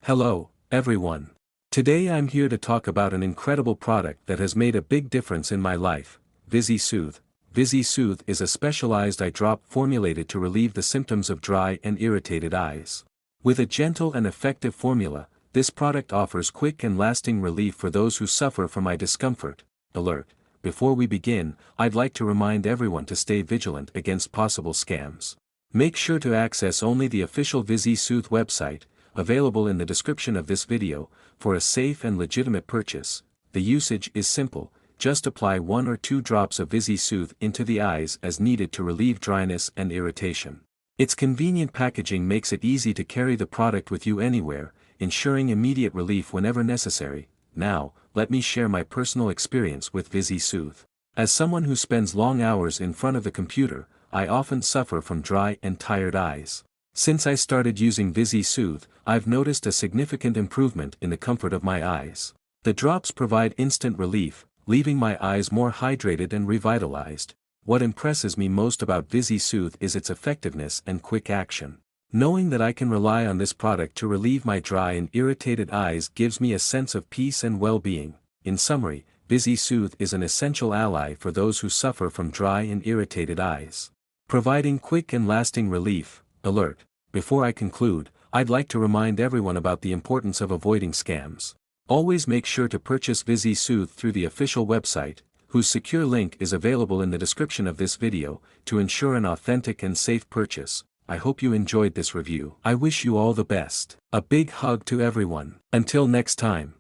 Hello, everyone. Today I'm here to talk about an incredible product that has made a big difference in my life, VisiSoothe. VisiSoothe is a specialized eye drop formulated to relieve the symptoms of dry and irritated eyes. With a gentle and effective formula, this product offers quick and lasting relief for those who suffer from eye discomfort. Alert: before we begin, I'd like to remind everyone to stay vigilant against possible scams. Make sure to access only the official VisiSoothe website, available in the description of this video, for a safe and legitimate purchase. The usage is simple: just apply 1 or 2 drops of VisiSoothe into the eyes as needed to relieve dryness and irritation. Its convenient packaging makes it easy to carry the product with you anywhere, ensuring immediate relief whenever necessary. Now, let me share my personal experience with VisiSoothe. As someone who spends long hours in front of the computer, I often suffer from dry and tired eyes. Since I started using VisiSoothe, I've noticed a significant improvement in the comfort of my eyes. The drops provide instant relief, leaving my eyes more hydrated and revitalized. What impresses me most about VisiSoothe is its effectiveness and quick action. Knowing that I can rely on this product to relieve my dry and irritated eyes gives me a sense of peace and well-being. In summary, VisiSoothe is an essential ally for those who suffer from dry and irritated eyes. Providing quick and lasting relief. Alert: before I conclude, I'd like to remind everyone about the importance of avoiding scams. Always make sure to purchase VisiSoothe through the official website, whose secure link is available in the description of this video, to ensure an authentic and safe purchase. I hope you enjoyed this review. I wish you all the best. A big hug to everyone. Until next time.